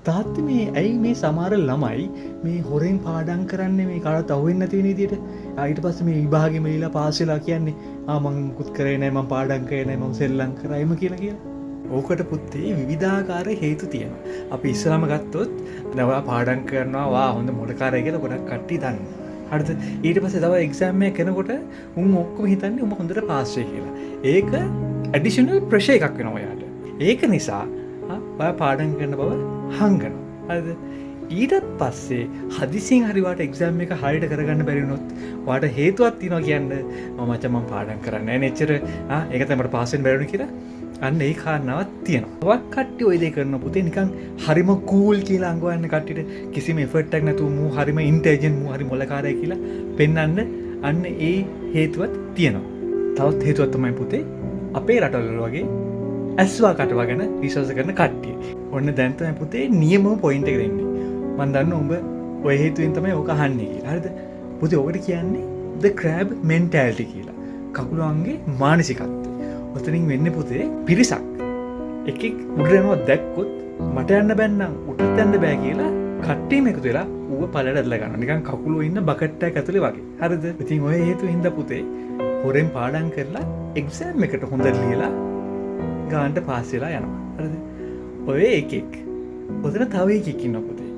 තාත්ති මේ ඇයි මේ සමහර ළමයි මේ හොරෙන් පාඩම් කරන්නේ මේ කාටවත් අහුවෙන්නේ නැති වෙන විදියට. ඊට පස්සේ මේ විභාගෙම ඉලා පාස් වෙලා කියන්නේ මම මුකුත් කරේ නැහැ මම පාඩම් කරේ නැහැ මම සෙල්ලම් කරා එම කියලා. ඕකට පුත්තේ විවිධාකාර හේතු තියෙනවා. අපි ඉස්සරහම ගත්තොත් දැන් ඔයා පාඩම් කරනවා වා හොඳ මොඩකාරයෙක් කියලා ගොඩක් කට්ටිය දන්නවා. හරිද? ඊට පස්සේ තව එක්සෑම් එකක් කරනකොට උන් ඔක්කොම හිතන්නේ උඹ හොඳට පාස් වෙයි කියලා. ඒක ඇඩිෂනල් ප්‍රෙෂර් එකක් වෙනවා ඔයාට. ඒක නිසා ඔයා පාඩම් කරන බව හංගනවා. හරිද? ඊටත් පස්සේ හදිසියෙන් හරි වාට එක්සෑම් එක හරියට කරගන්න බැරි වුණොත් වාට හේතුවක් තියෙනවා කියන්න මචං මම පාඩම් කරන්නේ නැහැ නේ එච්චර ඒක තමයි මට පාස් වෙන්න බැරි වුණේ කියලා. අන්න ඒ කාරණාවක් තියෙනවා. වක් කට්ටිය ඔය දේ කරන පුතේ නිකන් හරිම කූල් කියලා අංගවන්න කට්ටියට කිසිම එෆර්ට් එකක් නැතුව මූ හරිම ඉන්ටෙලිජන්ට් මූ හරි මොලකාරයි කියලා පෙන්වන්න අන්න ඒ හේතුවක් තියෙනවා. තවත් හේතුවක් තමයි පුතේ අපේ රටවල වගේ ඇස්වා කටවගෙන රිසර්ච් කරන කට්ටිය. ඔන්න දැන් තමයි පුතේ නියමම පොයින්ට් එක දෙන්නේ. මම දන්නවා උඹ ඔය හේතුවෙන් තමයි ඕක අහන්නේ කියලා. හරිද? පුතේ ඔකට කියන්නේ the crab mentality කියලා. කකුලුවන්ගේ මානසිකත්වය. ඔතනින් වෙන්නේ පුතේ පිරිසක් එකෙක් උඩට යනවා දැක්කොත් මට යන්න බැන්නම් උඩට යන්න බෑ කියලා කට්ටියම එකතු වෙලා ඌව පළයට ඇදලා ගන්නවා. නිකන් කකුලෝ ඉන්න බකට් එකක් ඇතුලේ වගේ. හරිද? ඉතින් ඔය හේතුවෙන් හින්දා පුතේ හොරෙන් පාඩම් කරලා එක්සෑම් එකට හොඳට ලියලා ගානට පාස් වෙලා යනවා. හරිද? ඔය එකෙක් ඔතන තව එකෙක් ඉන්නවා පුතේ.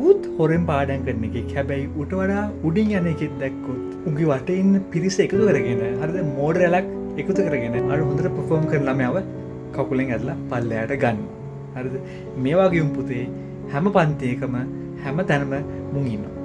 ඌත් හොරෙන් පාඩම් කරන එකෙක්. හැබැයි ඌට වඩා උඩින් යන එකෙක් දැක්කොත් උගේ වටේ ඉන්න පිරිස එකතු කරගෙන හරිද මෝඩ් රැලක් එකතු කරගෙන අර හොඳට පර්ෆෝම් කරන ළමයාව කකුලෙන් ඇදලා පල්ලයට ගන්නවා. හරිද? මේ වගේ උන් පුතේ හැම පන්තියකම හැම තැනම මුන් ඉන්නවා.